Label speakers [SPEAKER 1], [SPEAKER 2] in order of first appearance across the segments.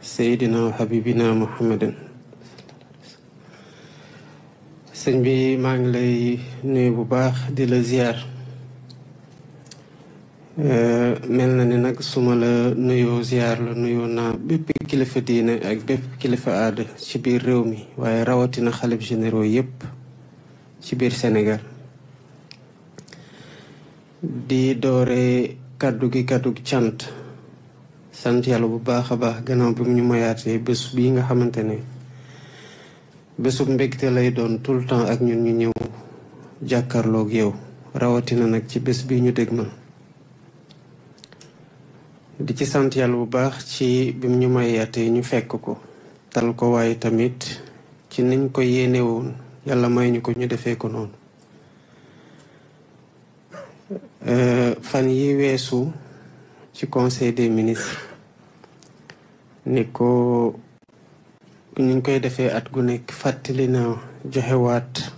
[SPEAKER 1] Seydina Habibina Muhammadan. sëñ bi maa ngi lay nuyu bu baax di la ziar. mel na ni nag suma la nuyoo ziar la nuyoo naa bépp kilifa diine ak bépp kilifa aada ci biir réew mi waaye rawatina xalif généraux yépp ci biir Sénégal. di doore kaddu gi cant sant yàlla bu baax a baax gannaaw bi mu ñu mayaatee bés bii nga xamante ne bésub mbégte lay doon tout le temps ak ñun ñu ñëw jàkkaarloog yow rawatina nag ci bés bi ñu dégmal. di ci sant yàlla bu baax ci bi mu ñu mayaatee ñu fekk ko tal ko waaye tamit ci niñ ko yéene woon yàlla may ñu ko ñu defee ko noonu. fan yi weesu ci conseil des ministres ni ko ñu koy defee at gu nekk fàttali na joxewaat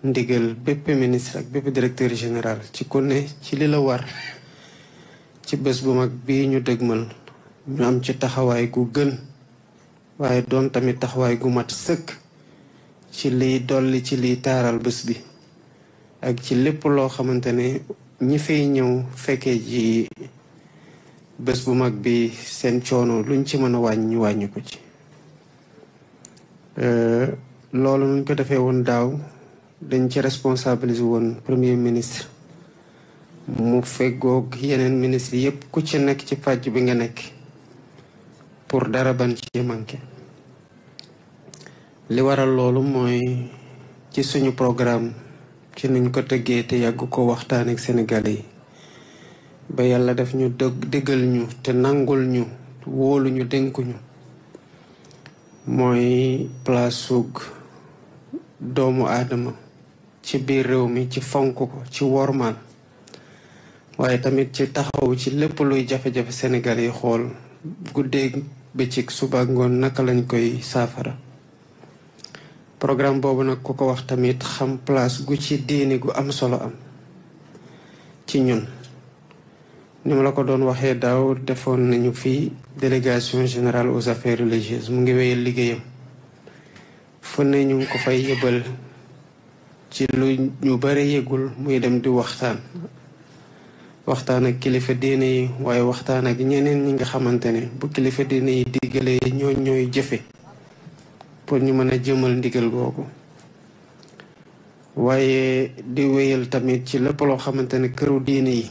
[SPEAKER 1] ndigal bépp ministre ak bépp directeur général ci ku ne ci li la war ci bés bu mag bii ñu dëgmal ñu am ci taxawaay gu gën waaye doon tamit taxawaay gu mat sëkk ci liy dolli ci liy taaral bés bi ak ci lépp loo xamante ne ñi fay ñëw fekkee ji bés bu mag bi seen coono luñ ci mën a wàññi ñu wàññi ko ci. loolu nuñ ko defee woon daaw dañ ci responsabiliser woon premier ministre mu feggoog yeneen ministre yépp ku ci nekk ci pàcc bi nga nekk pour dara ban ci manqué. li waral loolu mooy ci suñu programme ci niñ ko tëggee te yàgg ko waxtaan ak Sénégalais yi ba yàlla def ñu dëggal ñu te nangul ñu wóolu ñu dénkuñu mooy place sug doomu aadama ci biir réew mi ci fonk ko ci wormaal waaye tamit ci taxaw ci lépp luy jafe-jafe Sénégalais yi xool guddeeg bëccëg suba ngoon naka lañ koy saafara. programme boobu nag ku ko wax tamit xam place gu ci diini gu am solo am ci ñun. ni ma la ko doon waxee daaw defoon nañu fi délégation générale aux affaires religieuses mu ngi wéyal liggéeyam fu ne ñu ngi ko fay yëbal ci lu ñu bare yëgul muy dem di waxtaan ak kilifa diine yi waaye waxtaan ak ñeneen ñi nga xamante ne bu kilifa diine yi diggalee ñooy jëfe pour ñu mën a jëmal ndigal googu waaye di wéyal tamit ci lépp loo xamante ne këru diine yi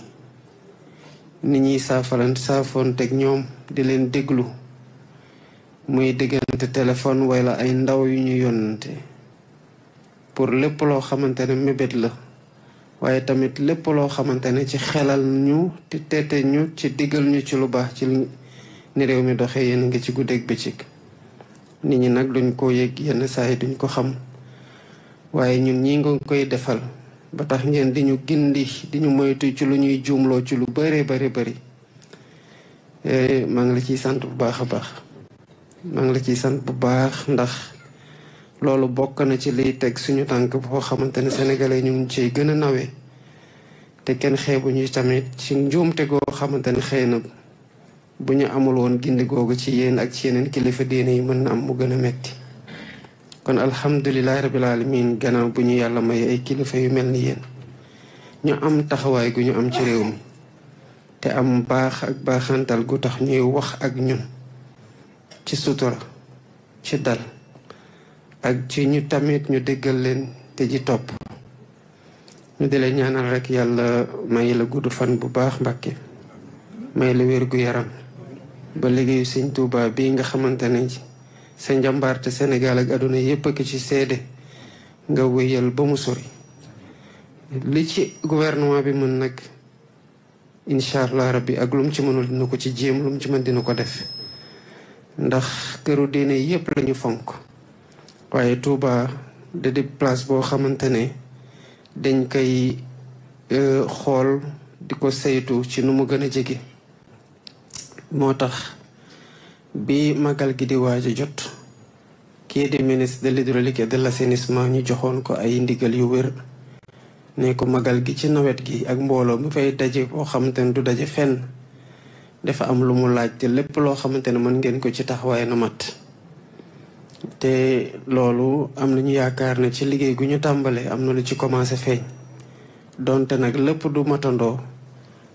[SPEAKER 1] nit ñuy saafoonteeg ñoom di leen déglu muy diggante téléphone wala ay ndaw yu ñu yónnante pour lépp loo xamante ne mébét la waaye tamit lépp loo xamante ne ci xelal ñu te teete ñu ci diggal ñu ci lu baax ci ni réew mi doxee yéen nga ci guddeeg bëccëg. nit ñi nag duñ ko yëg yenn saa yi duñ ko xam waaye ñun ñi nga koy defal ba tax ngeen di ñu gindi di ñu moytu ci lu ñuy juumloo ci lu bëree bëri maa ngi la ciy sant bu baax a baax. maa ngi la ciy sant bu baax ndax loolu bokk na ci liy teg suñu tànk boo xamante ne sénégalais ñu ngi ciy gën a nawee te kenn xeebuñu tamit ci njuumte goo xamante ne xëy na bu ñu amul woon gindi googu ci yéen ak ci yeneen kilifa diine yi mën na am mu gën a metti kon alhamdulilahi rabil alamin gannaaw bu ñu yàlla may ay kilifa yu mel ni yéen ñu am taxawaay gu ñu am ci réew mi te am baax ak baaxantal gu tax ñuy wax ak ñun ci sutura ci dal ak ci ñu tamit ñu déggal leen te ji topp ñu di leen ñaanal rek yàlla may la gudd fan bu baax Mbàkke may la wér gu yaram ba liggéeyu sëñ Tuuba bii nga xamante ne sa njàmbaarte Sénégal ak àdduna yépp ak ci seede nga wéyal ba mu sori li ci gouvernement bi mën nag incha allah rabbi ak lu mu ci mënul dina ko ci jéem lu mu ci mën dina ko def ndax këru diine yépp lañu fonk waaye Tuuba da di place boo xamante ne dañ koy xool di ko saytu ci nu mu gën a jege moo tax bi magal gi di waaj a jot kii di ministre de l'hydraulique et de l'assainissement ñu joxoon ko ay ndigal yu wér ne ko magal gi ci nawet gi ak mbooloo mi fay daje boo xamante ne du daje fenn dafa am lu mu laaj te lépp loo xamante ne mën ngeen ko ci taxawaay na mat te loolu am nañu yaakaar ne ci liggéey gu ñu tàmbalee am na lu ci commencé feeñ donte nag lépp du matandoo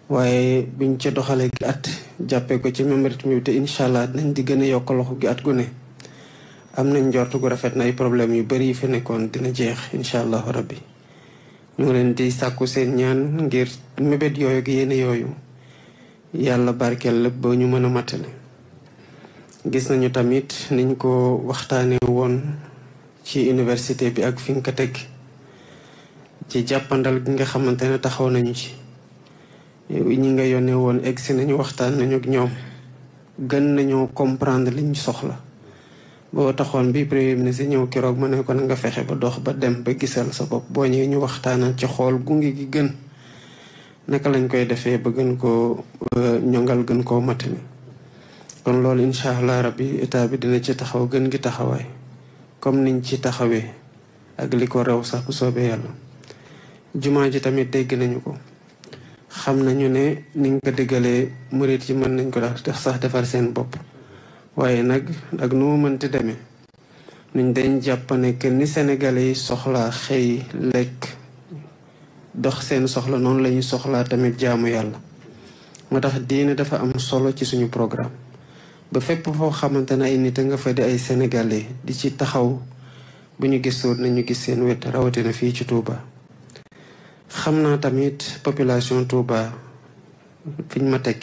[SPEAKER 1] waaye buñ ca doxalee gi at jàppee ko ci même rythme bi te incha allah dinañ di gën a yokk loxo gi at gu ne am nañ njort gu rafet na ay problème yu bari yi fi nekkoon dina jeex incha allahu rabbi ñu ngi leen di sàkku seen ñaan ngir mébét yooyu ak yéene yooyu yàlla barkeel lépp ba ñu mën a matale gis nañu tamit niñ ko waxtaanee woon ci université bi ak fi nga ko teg ci jàppandal gi nga xamante ne taxaw nañu ci ñi nga yónnee woon egsi nañu waxtaan nañu ak ñoom gën nañoo comprendre liñ soxla boo taxoon bi premier ministre ñëw keroog ma ne ko na nga fexe ba dox ba dem ba gisal sa bopp boo ñëwee ñu waxtaanal ci xool gunge gi gën naka lañ koy defee ba gën koo ñongal gën koo matali kon loolu incha allah rabbi état bi dina ci taxaw gën gi taxawaay comme niñ ci taxawee ak li ko rew sax bu soobee yàlla jumaa ji tamit dégg nañu ko xam nañu ne niñ ko déggalee murit yi mën nañ ko def sax defar seen bopp waaye nag ak nu mu mënti demee nuñ dañ jàpp ne que ni sénégalais yi soxlaa xëy lekk dox seen soxla noonu la ñuy soxlaa tamit jaamu yàlla moo tax diine dafa am solo ci suñu programme ba fépp foo xamante ne ay nit a nga fa di ay sénégalais di ci taxaw bu ñu gisoon nañu gis seen wet rawatina fii ci Touba. xam naa tamit population Touba fiñ ma teg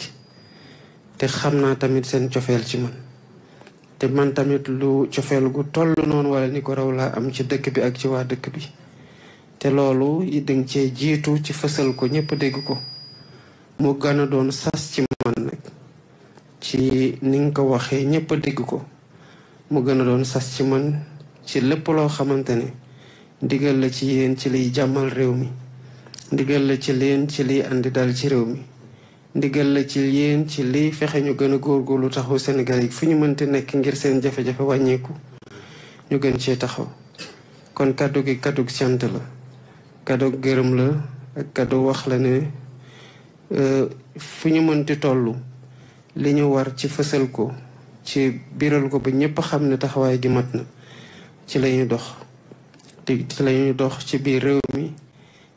[SPEAKER 1] te xam naa tamit seen cofeel ci man te man tamit lu cofeel gu toll noonu wala ni ko raw laa am ci dëkk bi ak ci waa dëkk bi te loolu danga cee jiitu ci fësal ko ñëpp dégg ko mu gën a doon sas ci man nag ci ni nga ko waxee ñëpp dégg ko mu gën a doon sas ci man ci lépp loo xamante ne ndigal la ci yéen ci liy jàmmal réew mi ndigal la ci leen ci liy andi dal ci réew mi ndigal la ci yéen ci liy fexe ñu gën a góorgóorlu taxaw Sénégal yi fu ñu mënti nekk ngir seen jafe-jafe wàññeeku ñu gën cee taxaw kon kaddu gi kaddu cant la kaddu gërëm la ak kaddu wax la ne fu ñu mënti toll li ñu war ci fësal ko ci biral ko ba ñëpp xam ne taxawaay gi mat na ci la ñuy dox ci la ñuy dox ci biir réew mi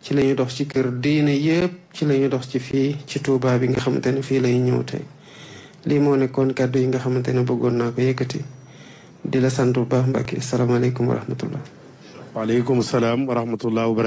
[SPEAKER 1] ci la ñuy dox ci kër diine yëpp ci la ñuy dox ci fii ci Touba bi nga xamante ne fii lay ñëw tey lii moo nekkoon kàddu yi nga xamante ne bëggoon naa ko yëkkati di la sant bu baax Mbacke salaamaaleykum wa rahmatullah.
[SPEAKER 2] waaleykum salaam wa rahmatullah.